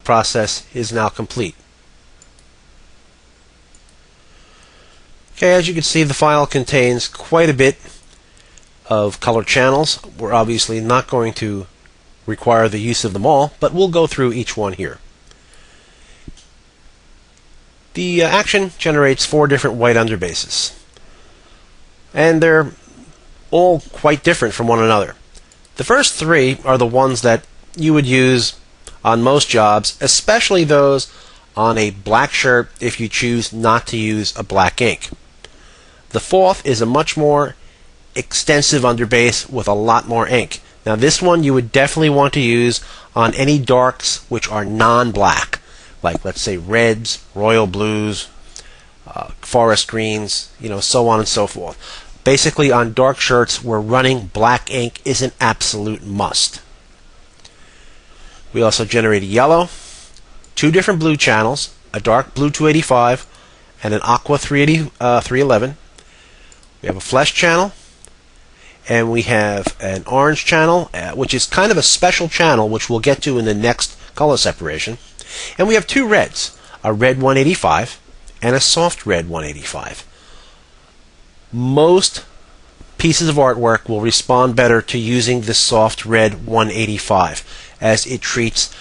process is now complete. Okay, as you can see, the file contains quite a bit of color channels. We're obviously not going to require the use of them all, but we'll go through each one here. The action generates 4 different white underbases, and they're all quite different from one another. The first 3 are the ones that you would use on most jobs, especially those on a black shirt if you choose not to use a black ink. The 4th is a much more extensive underbase with a lot more ink. Now this one you would definitely want to use on any darks which are non-black, like let's say reds, royal blues, forest greens, so on and so forth. Basically on dark shirts where running black ink is an absolute must. We also generate a yellow, 2 different blue channels, a dark blue 285 and an aqua 311. We have a flesh channel, and we have an orange channel, which is kind of a special channel, which we'll get to in the next color separation. And we have 2 reds, a red 185 and a soft red 185. Most pieces of artwork will respond better to using the soft red 185, as it treats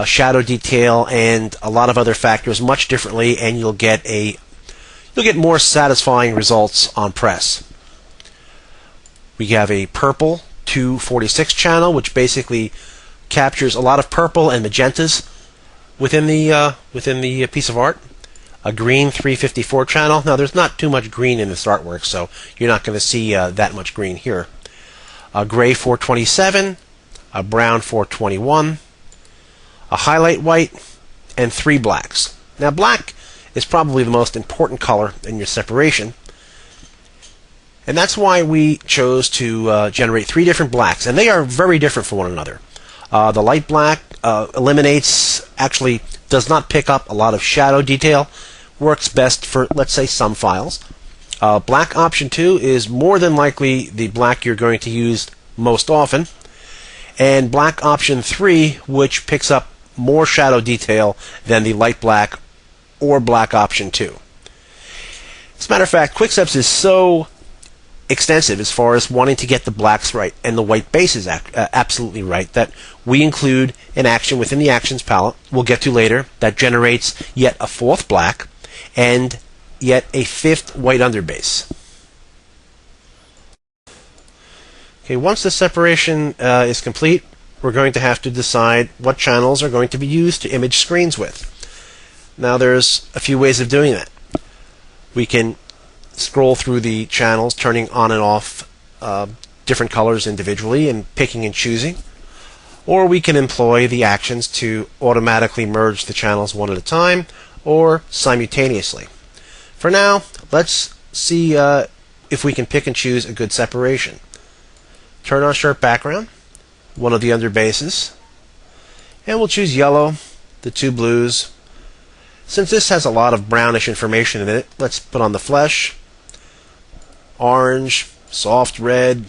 shadow detail and a lot of other factors much differently, and you'll get more satisfying results on press. We have a purple 246 channel, which basically captures a lot of purple and magentas within the piece of art. A green 354 channel. Now there's not too much green in this artwork, so you're not going to see that much green here. A gray 427, a brown 421, a highlight white, and 3 blacks. Now black is probably the most important color in your separation, and that's why we chose to generate 3 different blacks, and they are very different from one another. The light black actually does not pick up a lot of shadow detail, works best for, let's say, some files. Black option 2 is more than likely the black you're going to use most often, and black option 3, which picks up more shadow detail than the light black or black option 2. As a matter of fact, Quicksteps is so extensive as far as wanting to get the blacks right and the white bases absolutely right that we include an action within the actions palette we'll get to later that generates yet a 4th black and yet a 5th white underbase. Okay, once the separation is complete, we're going to have to decide what channels are going to be used to image screens with. Now there's a few ways of doing that. We can scroll through the channels, turning on and off different colors individually and picking and choosing, or we can employ the actions to automatically merge the channels one at a time or simultaneously. For now, let's see if we can pick and choose a good separation. Turn on shirt background, one of the underbases, and we'll choose yellow, the 2 blues. Since this has a lot of brownish information in it, let's put on the flesh, orange, soft red.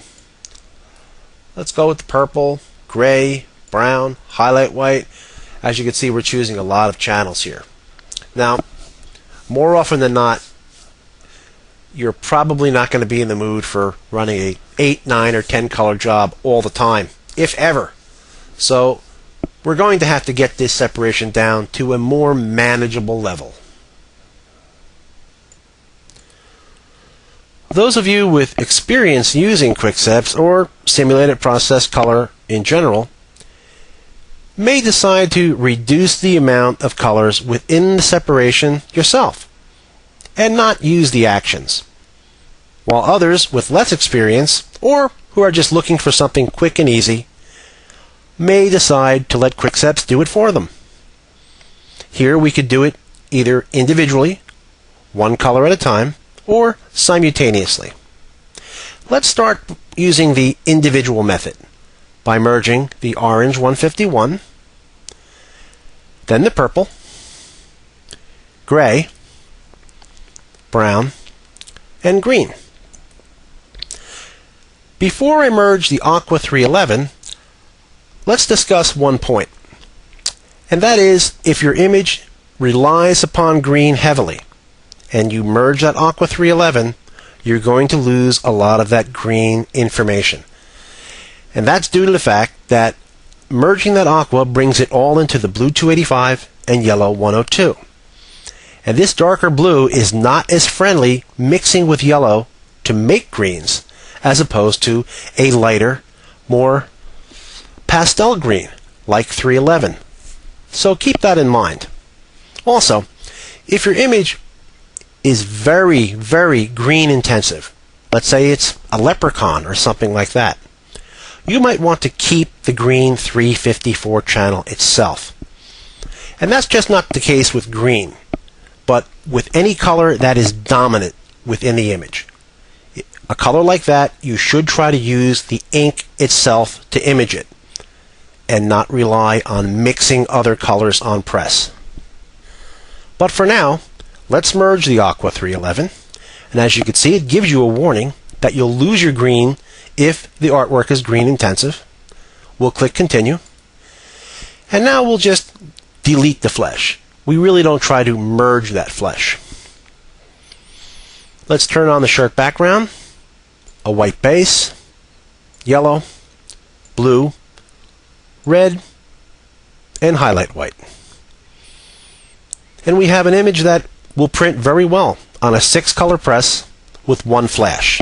Let's go with the purple, gray, brown, highlight white. As you can see, we're choosing a lot of channels here. Now, more often than not, you're probably not going to be in the mood for running a 8, 9, or 10 color job all the time, if ever. So we're going to have to get this separation down to a more manageable level. Those of you with experience using Quicksteps or simulated process color in general may decide to reduce the amount of colors within the separation yourself and not use the actions, while others with less experience or who are just looking for something quick and easy may decide to let Quicksteps do it for them. Here we could do it either individually, one color at a time, or simultaneously. Let's start using the individual method by merging the orange 151, then the purple, gray, brown, and green. Before I merge the aqua 311, let's discuss one point, And that is, if your image relies upon green heavily and you merge that Aqua 311, you're going to lose a lot of that green information. And that's due to the fact that merging that aqua brings it all into the blue 285 and yellow 102. And this darker blue is not as friendly mixing with yellow to make greens as opposed to a lighter, more pastel green like 311. So keep that in mind. Also, if your image is very, very green intensive, let's say it's a leprechaun or something like that, you might want to keep the green 354 channel itself. And that's just not the case with green, but with any color that is dominant within the image. A color like that, you should try to use the ink itself to image it and not rely on mixing other colors on press. But for now, let's merge the Aqua 311, and as you can see, it gives you a warning that you'll lose your green if the artwork is green intensive. We'll click continue, and now we'll just delete the flesh. We really don't try to merge that flesh. Let's turn on the shirt background, a white base, yellow, blue, red, and highlight white. And we have an image that will print very well on a 6-color press with one flash.